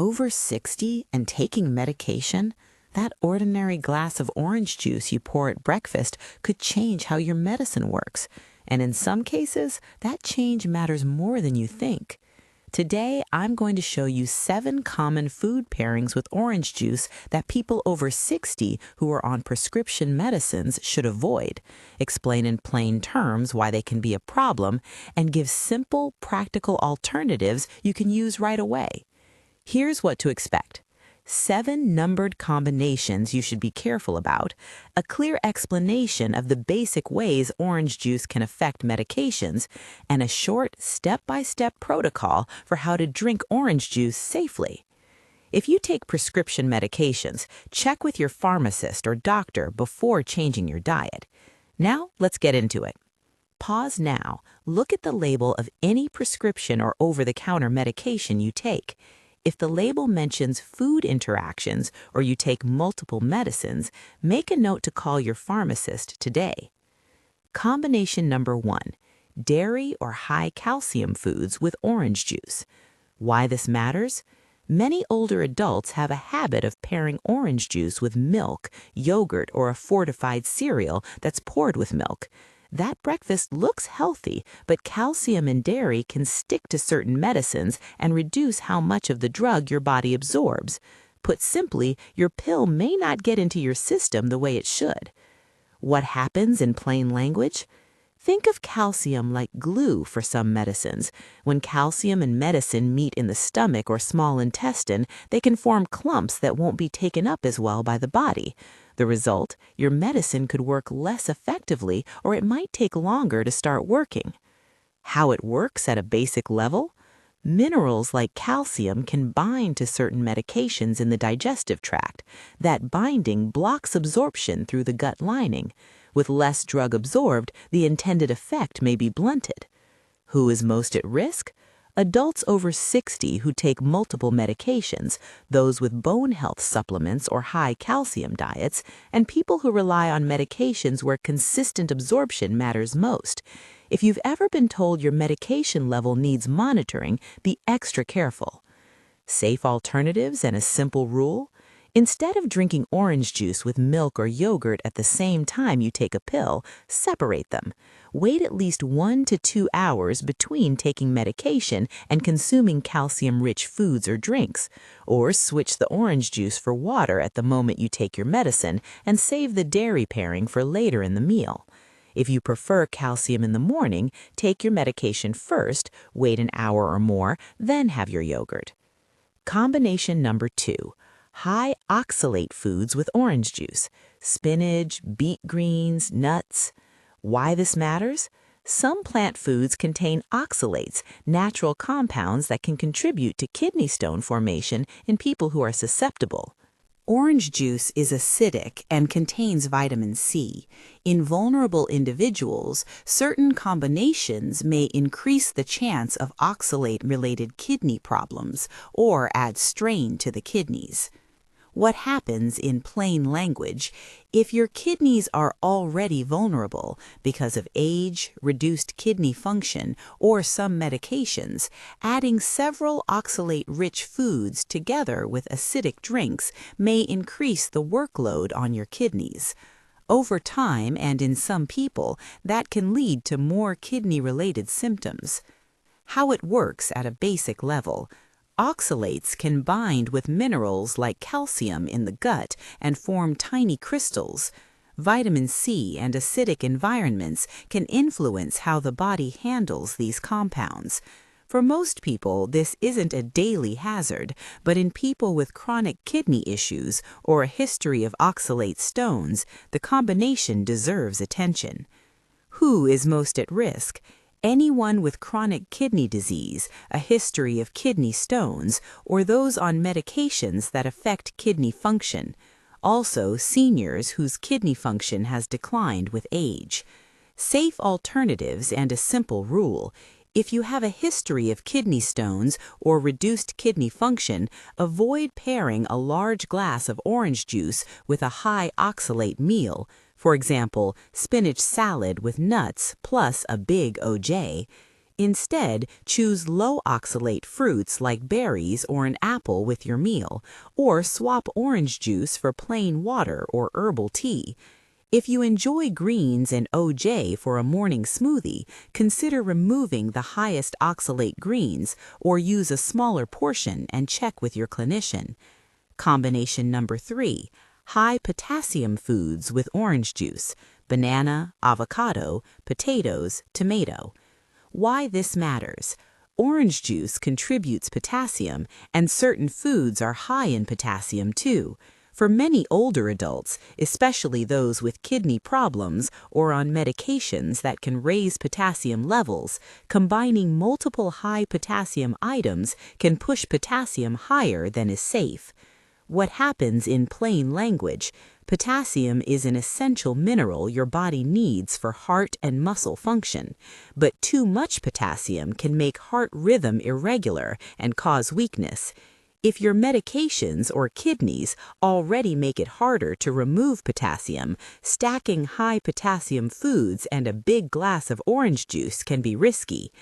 over 60 and taking medication, that ordinary glass of orange juice you pour at breakfast could change how your medicine works. And in some cases, that change matters more than you think. Today, I'm going to show you 7 common food pairings with orange juice that people over 60 who are on prescription medicines should avoid, explain in plain terms why they can be a problem, and give simple, practical alternatives you can use right away. Here's what to expect. 7 numbered combinations you should be careful about, a clear explanation of the basic ways orange juice can affect medications, and a short step-by-step protocol for how to drink orange juice safely. If you take prescription medications, check with your pharmacist or doctor before changing your diet. Now, let's get into it. Pause now. Look at the label of any prescription or over-the-counter medication you take. If the label mentions food interactions or you take multiple medicines, make a note to call your pharmacist today. Combination number 1, dairy or high calcium foods with orange juice. Why this matters? Many older adults have a habit of pairing orange juice with milk, yogurt, or a fortified cereal that's poured with milk. That breakfast looks healthy, but calcium in dairy can stick to certain medicines and reduce how much of the drug your body absorbs. Put simply, your pill may not get into your system the way it should. What happens in plain language? Think of calcium like glue for some medicines. When calcium and medicine meet in the stomach or small intestine, they can form clumps that won't be taken up as well by the body. The result, your medicine could work less effectively, or it might take longer to start working. How it works at a basic level? Minerals like calcium can bind to certain medications in the digestive tract. That binding blocks absorption through the gut lining. With less drug absorbed, the intended effect may be blunted. Who is most at risk? Adults over 60 who take multiple medications, those with bone health supplements or high calcium diets, and people who rely on medications where consistent absorption matters most. If you've ever been told your medication level needs monitoring, be extra careful. Safe alternatives and a simple rule? Instead of drinking orange juice with milk or yogurt at the same time you take a pill, separate them. Wait at least 1 to 2 hours between taking medication and consuming calcium-rich foods or drinks, or switch the orange juice for water at the moment you take your medicine and save the dairy pairing for later in the meal. If you prefer calcium in the morning, take your medication first, wait an hour or more, then have your yogurt. Combination number 2. High oxalate foods with orange juice, spinach, beet greens, nuts. Why this matters? Some plant foods contain oxalates, natural compounds that can contribute to kidney stone formation in people who are susceptible. Orange juice is acidic and contains vitamin C. In vulnerable individuals, certain combinations may increase the chance of oxalate-related kidney problems or add strain to the kidneys. What happens in plain language? If your kidneys are already vulnerable because of age, reduced kidney function, or some medications, adding several oxalate-rich foods together with acidic drinks may increase the workload on your kidneys. Over time, and in some people, that can lead to more kidney-related symptoms. How it works at a basic level. Oxalates can bind with minerals like calcium in the gut and form tiny crystals. Vitamin C and acidic environments can influence how the body handles these compounds. For most people, this isn't a daily hazard, but in people with chronic kidney issues or a history of oxalate stones, the combination deserves attention. Who is most at risk? Anyone with chronic kidney disease, a history of kidney stones, or those on medications that affect kidney function. Also, seniors whose kidney function has declined with age. Safe alternatives and a simple rule. If you have a history of kidney stones or reduced kidney function, avoid pairing a large glass of orange juice with a high oxalate meal. For example, spinach salad with nuts plus a big OJ. Instead, choose low oxalate fruits like berries or an apple with your meal, or swap orange juice for plain water or herbal tea. If you enjoy greens and OJ for a morning smoothie, consider removing the highest oxalate greens or use a smaller portion and check with your clinician. Combination number 3, high potassium foods with orange juice, banana, avocado, potatoes, tomato. Why this matters. Orange juice contributes potassium, and certain foods are high in potassium too. For many older adults, especially those with kidney problems or on medications that can raise potassium levels, combining multiple high potassium items can push potassium higher than is safe. What happens in plain language? Potassium is an essential mineral your body needs for heart and muscle function, but too much potassium can make heart rhythm irregular and cause weakness. If your medications or kidneys already make it harder to remove potassium, stacking high potassium foods and a big glass of orange juice can be risky.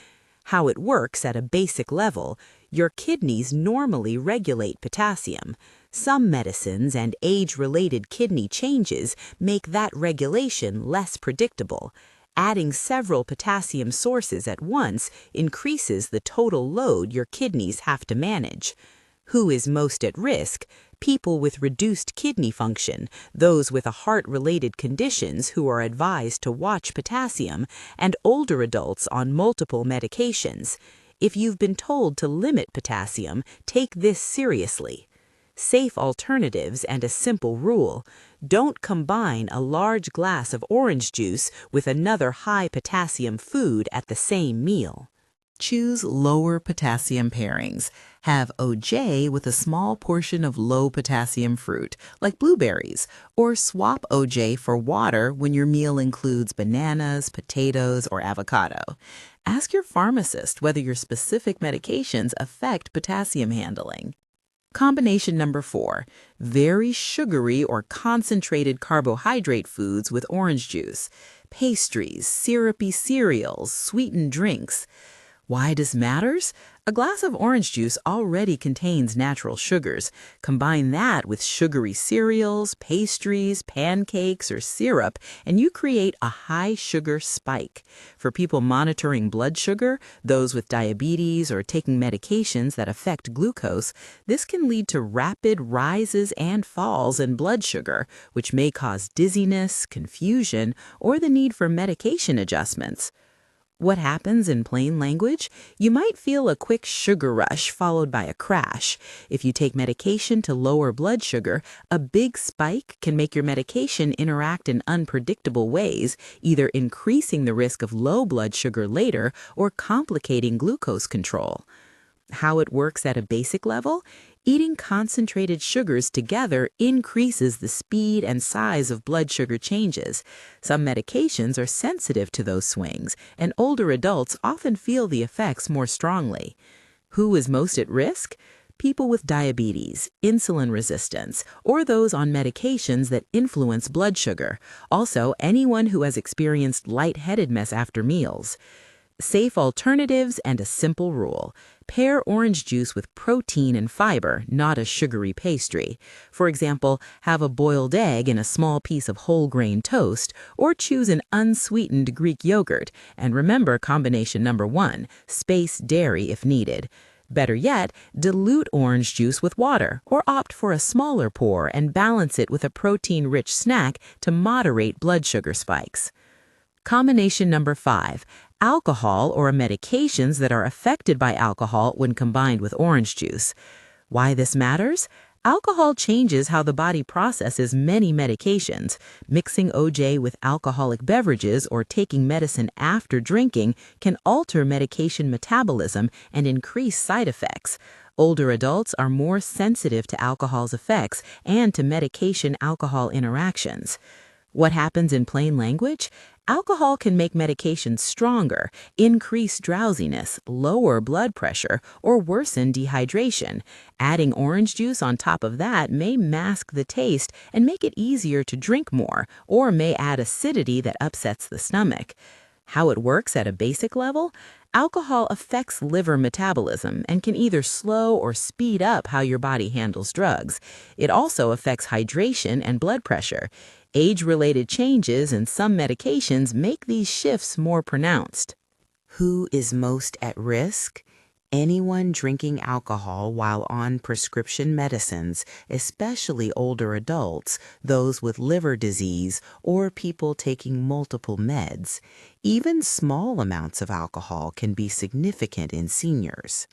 How it works at a basic level: your kidneys normally regulate potassium. Some medicines and age-related kidney changes make that regulation less predictable. Adding several potassium sources at once increases the total load your kidneys have to manage. Who is most at risk? People with reduced kidney function, those with heart-related conditions who are advised to watch potassium, and older adults on multiple medications. If you've been told to limit potassium, take this seriously. Safe alternatives and a simple rule: don't combine a large glass of orange juice with another high potassium food at the same meal. Choose lower potassium pairings. Have OJ with a small portion of low potassium fruit, like blueberries, or swap OJ for water when your meal includes bananas, potatoes, or avocado. Ask your pharmacist whether your specific medications affect potassium handling. Combination number 4, very sugary or concentrated carbohydrate foods with orange juice, pastries, syrupy cereals, sweetened drinks. Why this matters? A glass of orange juice already contains natural sugars. Combine that with sugary cereals, pastries, pancakes, or syrup, and you create a high sugar spike. For people monitoring blood sugar, those with diabetes, or taking medications that affect glucose, this can lead to rapid rises and falls in blood sugar, which may cause dizziness, confusion, or the need for medication adjustments. What happens in plain language? You might feel a quick sugar rush followed by a crash. If you take medication to lower blood sugar, a big spike can make your medication interact in unpredictable ways, either increasing the risk of low blood sugar later or complicating glucose control. How it works at a basic level? Eating concentrated sugars together increases the speed and size of blood sugar changes. Some medications are sensitive to those swings, and older adults often feel the effects more strongly. Who is most at risk? People with diabetes, insulin resistance, or those on medications that influence blood sugar. Also, anyone who has experienced lightheadedness after meals. Safe alternatives and a simple rule: pair orange juice with protein and fiber, not a sugary pastry. For example, have a boiled egg in a small piece of whole grain toast, or choose an unsweetened Greek yogurt. And remember combination number 1, space dairy if needed. Better yet, dilute orange juice with water, or opt for a smaller pour and balance it with a protein-rich snack to moderate blood sugar spikes. Combination number 5, alcohol or medications that are affected by alcohol when combined with orange juice. Why this matters? Alcohol changes how the body processes many medications. Mixing OJ with alcoholic beverages or taking medicine after drinking can alter medication metabolism and increase side effects. Older adults are more sensitive to alcohol's effects and to medication-alcohol interactions. What happens in plain language? Alcohol can make medications stronger, increase drowsiness, lower blood pressure, or worsen dehydration. Adding orange juice on top of that may mask the taste and make it easier to drink more, or may add acidity that upsets the stomach. How it works at a basic level? Alcohol affects liver metabolism and can either slow or speed up how your body handles drugs. It also affects hydration and blood pressure. Age-related changes in some medications make these shifts more pronounced. Who is most at risk? Anyone drinking alcohol while on prescription medicines, especially older adults, those with liver disease, or people taking multiple meds. Even small amounts of alcohol can be significant in seniors.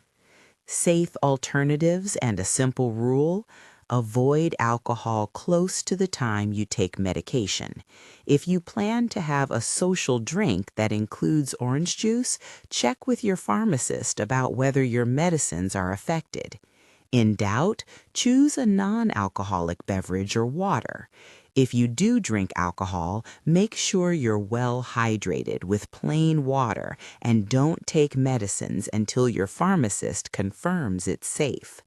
Safe alternatives and a simple rule: avoid alcohol close to the time you take medication. If you plan to have a social drink that includes orange juice, check with your pharmacist about whether your medicines are affected. In doubt, choose a non-alcoholic beverage or water. If you do drink alcohol, make sure you're well hydrated with plain water and don't take medicines until your pharmacist confirms it's safe.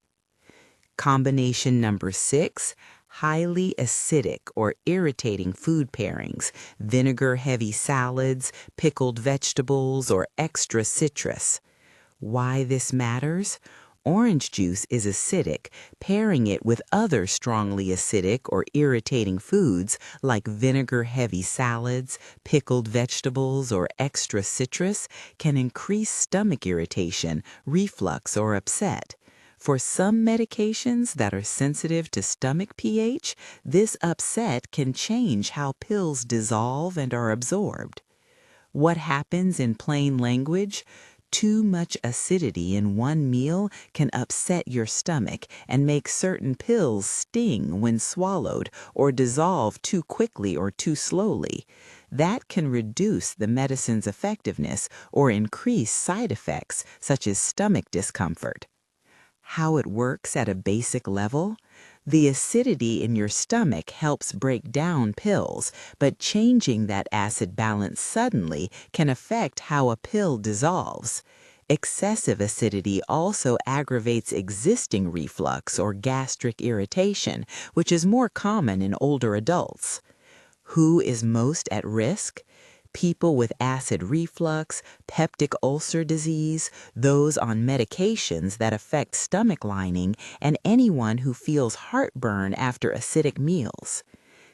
Combination number 6, highly acidic or irritating food pairings, vinegar-heavy salads, pickled vegetables, or extra citrus. Why this matters? Orange juice is acidic. Pairing it with other strongly acidic or irritating foods like vinegar-heavy salads, pickled vegetables, or extra citrus can increase stomach irritation, reflux, or upset. For some medications that are sensitive to stomach pH, this upset can change how pills dissolve and are absorbed. What happens in plain language? Too much acidity in one meal can upset your stomach and make certain pills sting when swallowed or dissolve too quickly or too slowly. That can reduce the medicine's effectiveness or increase side effects such as stomach discomfort. How it works at a basic level? The acidity in your stomach helps break down pills, but changing that acid balance suddenly can affect how a pill dissolves. Excessive acidity also aggravates existing reflux or gastric irritation, which is more common in older adults. Who is most at risk? People with acid reflux, peptic ulcer disease, those on medications that affect stomach lining, and anyone who feels heartburn after acidic meals.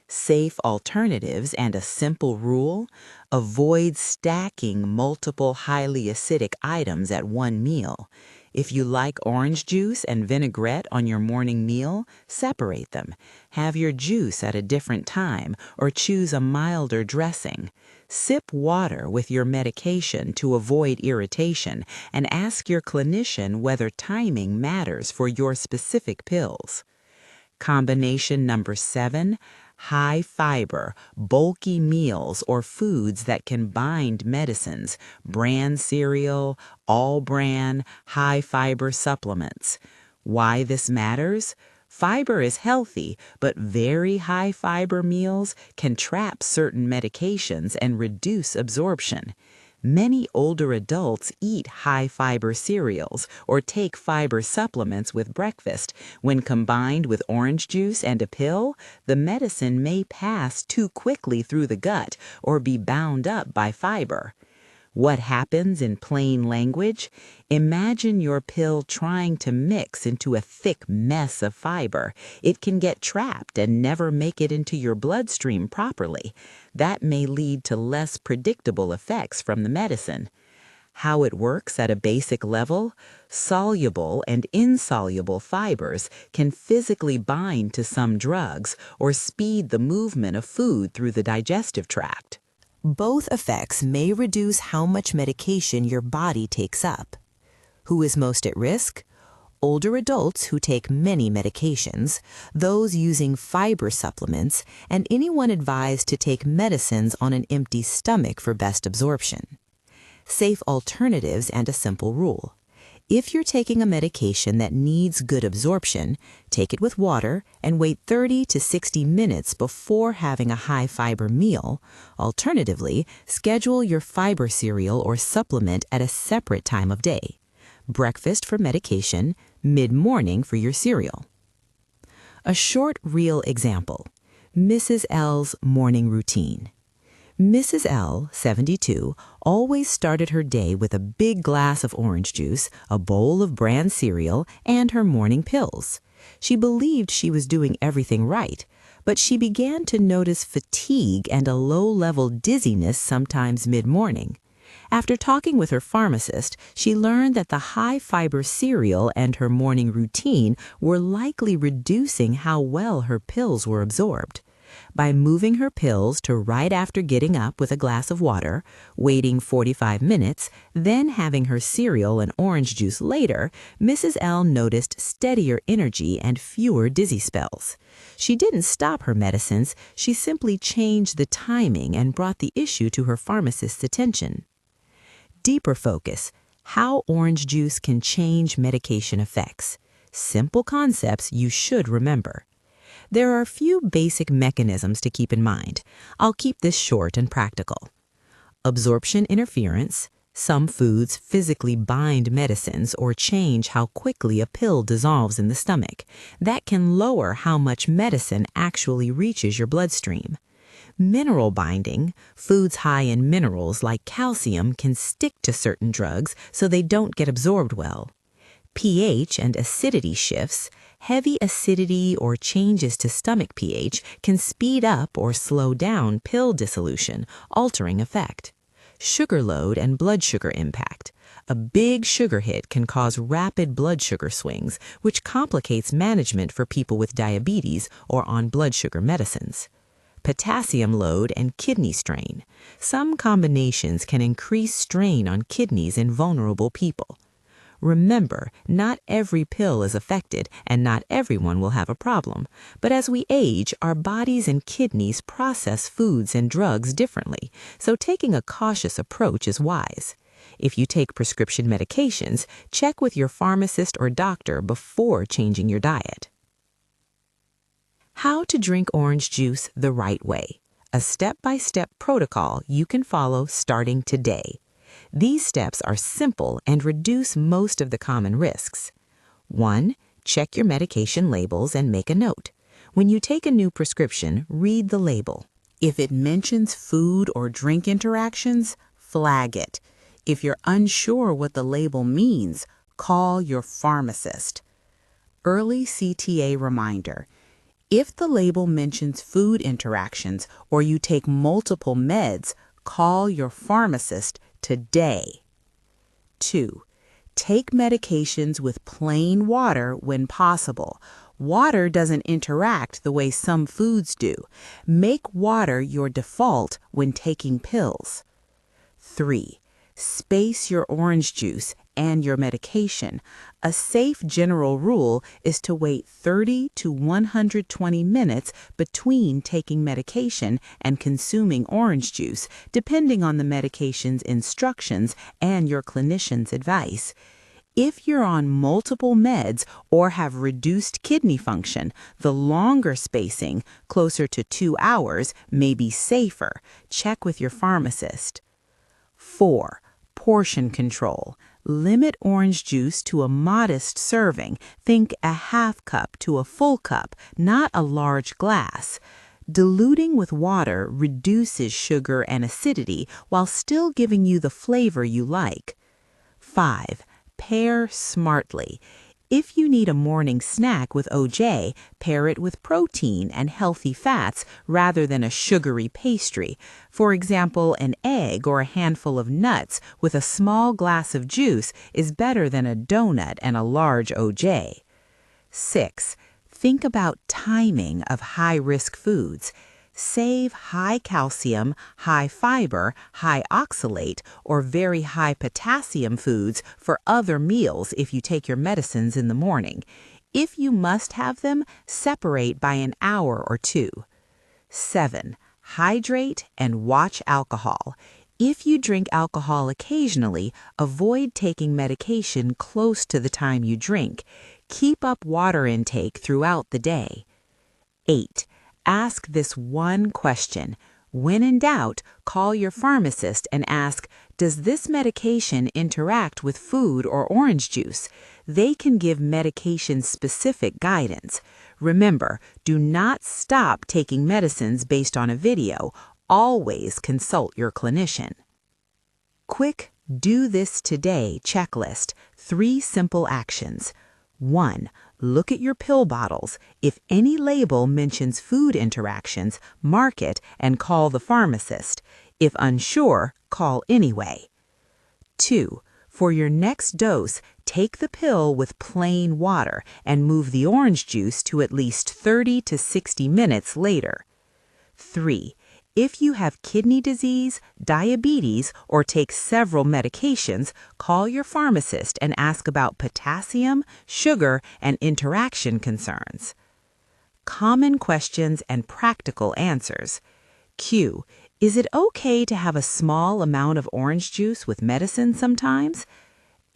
Safe alternatives and a simple rule: avoid stacking multiple highly acidic items at one meal. If you like orange juice and vinaigrette on your morning meal, separate them. Have your juice at a different time or choose a milder dressing. Sip water with your medication to avoid irritation and ask your clinician whether timing matters for your specific pills. Combination number 7, high fiber, bulky meals or foods that can bind medicines, bran cereal, all bran, high fiber supplements. Why this matters? Fiber is healthy, but very high fiber meals can trap certain medications and reduce absorption. Many older adults eat high-fiber cereals or take fiber supplements with breakfast. When combined with orange juice and a pill, the medicine may pass too quickly through the gut or be bound up by fiber. What happens in plain language? Imagine your pill trying to mix into a thick mess of fiber. It can get trapped and never make it into your bloodstream properly. That may lead to less predictable effects from the medicine. How it works at a basic level? Soluble and insoluble fibers can physically bind to some drugs or speed the movement of food through the digestive tract. Both effects may reduce how much medication your body takes up. Who is most at risk? Older adults who take many medications, those using fiber supplements, and anyone advised to take medicines on an empty stomach for best absorption. Safe alternatives and a simple rule: if you're taking a medication that needs good absorption, take it with water and wait 30 to 60 minutes before having a high-fiber meal. Alternatively, schedule your fiber cereal or supplement at a separate time of day. Breakfast for medication, mid-morning for your cereal. A short, real example: Mrs. L's morning routine. Mrs. L, 72, always started her day with a big glass of orange juice, a bowl of bran cereal, and her morning pills. She believed she was doing everything right, but she began to notice fatigue and a low-level dizziness sometimes mid-morning. After talking with her pharmacist, she learned that the high-fiber cereal and her morning routine were likely reducing how well her pills were absorbed. By moving her pills to right after getting up with a glass of water, waiting 45 minutes, then having her cereal and orange juice later, Mrs. L noticed steadier energy and fewer dizzy spells. She didn't stop her medicines, she simply changed the timing and brought the issue to her pharmacist's attention. Deeper focus: how orange juice can change medication effects. Simple concepts you should remember. There are a few basic mechanisms to keep in mind. I'll keep this short and practical. Absorption interference. Some foods physically bind medicines or change how quickly a pill dissolves in the stomach. That can lower how much medicine actually reaches your bloodstream. Mineral binding. Foods high in minerals like calcium can stick to certain drugs so they don't get absorbed well. pH and acidity shifts. Heavy acidity or changes to stomach pH can speed up or slow down pill dissolution, altering effect. Sugar load and blood sugar impact. A big sugar hit can cause rapid blood sugar swings, which complicates management for people with diabetes or on blood sugar medicines. Potassium load and kidney strain. Some combinations can increase strain on kidneys in vulnerable people. Remember, not every pill is affected and not everyone will have a problem. But as we age, our bodies and kidneys process foods and drugs differently, so taking a cautious approach is wise. If you take prescription medications, check with your pharmacist or doctor before changing your diet. How to drink orange juice the right way. A step-by-step protocol you can follow starting today. These steps are simple and reduce most of the common risks. 1. Check your medication labels and make a note. When you take a new prescription, read the label. If it mentions food or drink interactions, flag it. If you're unsure what the label means, call your pharmacist. Early CTA reminder. If the label mentions food interactions or you take multiple meds, call your pharmacist today. 2. Take medications with plain water when possible. Water doesn't interact the way some foods do. Make water your default when taking pills. 3. Space your orange juice and your medication. A safe general rule is to wait 30 to 120 minutes between taking medication and consuming orange juice, depending on the medication's instructions and your clinician's advice. If you're on multiple meds or have reduced kidney function, the longer spacing, closer to 2 hours, may be safer. Check with your pharmacist. 4. Portion control. Limit orange juice to a modest serving. Think a half cup to a full cup, not a large glass. Diluting with water reduces sugar and acidity while still giving you the flavor you like. 5. Pair smartly. If you need a morning snack with OJ, pair it with protein and healthy fats rather than a sugary pastry. For example, an egg or a handful of nuts with a small glass of juice is better than a donut and a large OJ. 6. Think about timing of high-risk foods. Save high calcium, high fiber, high oxalate, or very high potassium foods for other meals if you take your medicines in the morning. If you must have them, separate by an hour or 2. 7. Hydrate and watch alcohol. If you drink alcohol occasionally, avoid taking medication close to the time you drink. Keep up water intake throughout the day. 8. Ask this one question. When in doubt, call your pharmacist and ask, does this medication interact with food or orange juice? They can give medication-specific guidance. Remember, do not stop taking medicines based on a video. Always consult your clinician. Quick Do This Today checklist. 3 simple actions. 1. Look at your pill bottles. If any label mentions food interactions, mark it and call the pharmacist. If unsure, call anyway. 2. For your next dose, take the pill with plain water and move the orange juice to at least 30 to 60 minutes later. 3. If you have kidney disease, diabetes, or take several medications, call your pharmacist and ask about potassium, sugar, and interaction concerns. Common questions and practical answers. Q. Is it okay to have a small amount of orange juice with medicine sometimes?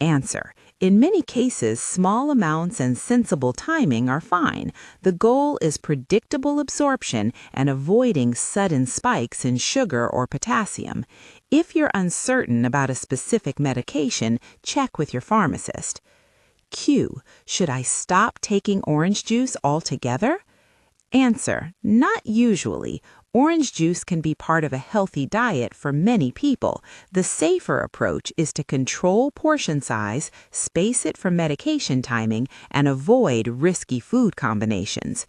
Answer. In many cases, small amounts and sensible timing are fine. The goal is predictable absorption and avoiding sudden spikes in sugar or potassium. If you're uncertain about a specific medication, check with your pharmacist. Q. Should I stop taking orange juice altogether? Answer. Not usually. Orange juice can be part of a healthy diet for many people. The safer approach is to control portion size, space it from medication timing, and avoid risky food combinations.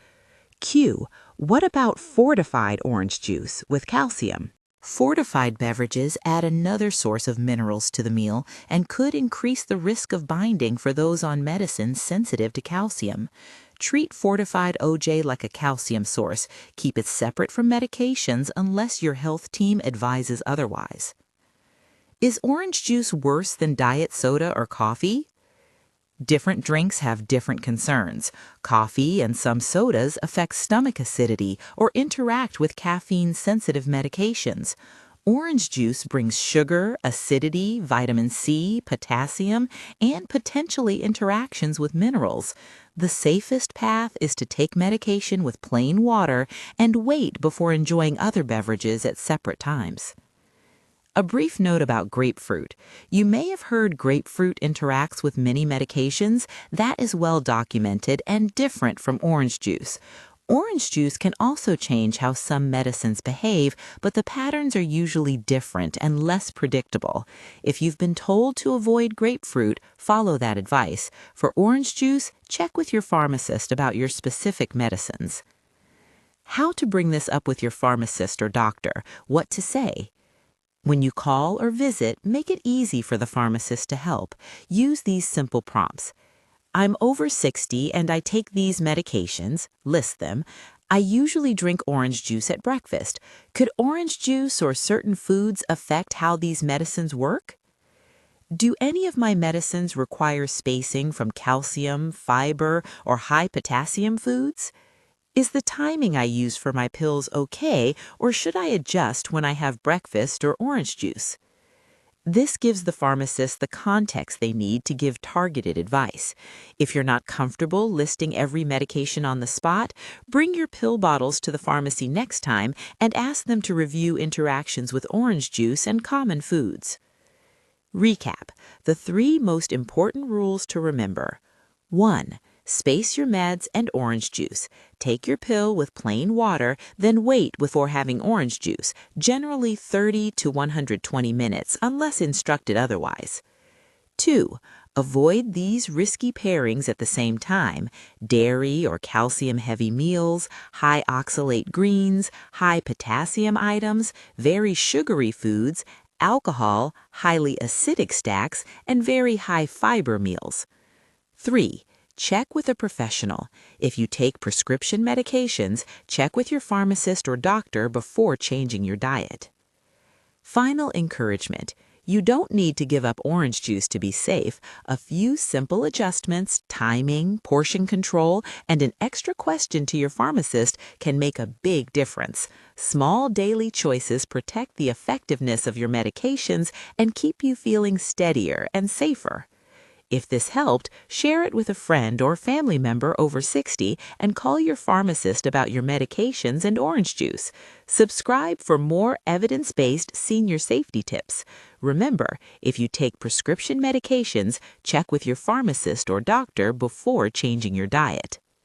Q. What about fortified orange juice with calcium? Fortified beverages add another source of minerals to the meal and could increase the risk of binding for those on medicine sensitive to calcium. Treat fortified OJ like a calcium source. Keep it separate from medications unless your health team advises otherwise. Is orange juice worse than diet soda or coffee? Different drinks have different concerns. Coffee and some sodas affect stomach acidity or interact with caffeine-sensitive medications. Orange juice brings sugar, acidity, vitamin C, potassium, and potentially interactions with minerals. The safest path is to take medication with plain water and wait before enjoying other beverages at separate times. A brief note about grapefruit. You may have heard grapefruit interacts with many medications. That is well documented and different from orange juice. Orange juice can also change how some medicines behave, but the patterns are usually different and less predictable. If you've been told to avoid grapefruit, follow that advice. For orange juice, check with your pharmacist about your specific medicines. How to bring this up with your pharmacist or doctor. What to say. When you call or visit, make it easy for the pharmacist to help. Use these simple prompts. I'm over 60 and I take these medications. List them. I usually drink orange juice at breakfast. Could orange juice or certain foods affect how these medicines work? Do any of my medicines require spacing from calcium, fiber, or high potassium foods? Is the timing I use for my pills okay, or should I adjust when I have breakfast or orange juice? This gives the pharmacist the context they need to give targeted advice. If you're not comfortable listing every medication on the spot, bring your pill bottles to the pharmacy next time and ask them to review interactions with orange juice and common foods. Recap: the 3 most important rules to remember. 1. Space your meds and orange juice. Take your pill with plain water, then wait before having orange juice, generally 30 to 120 minutes, unless instructed otherwise. 2. Avoid these risky pairings at the same time: dairy or calcium-heavy meals, high oxalate greens, high potassium items, very sugary foods, alcohol, highly acidic stacks, and very high fiber meals. 3. Check with a professional. If you take prescription medications, check with your pharmacist or doctor before changing your diet. Final encouragement. You don't need to give up orange juice to be safe. A few simple adjustments, timing, portion control, and an extra question to your pharmacist can make a big difference. Small daily choices protect the effectiveness of your medications and keep you feeling steadier and safer. If this helped, share it with a friend or family member over 60 and call your pharmacist about your medications and orange juice. Subscribe for more evidence-based senior safety tips. Remember, if you take prescription medications, check with your pharmacist or doctor before changing your diet.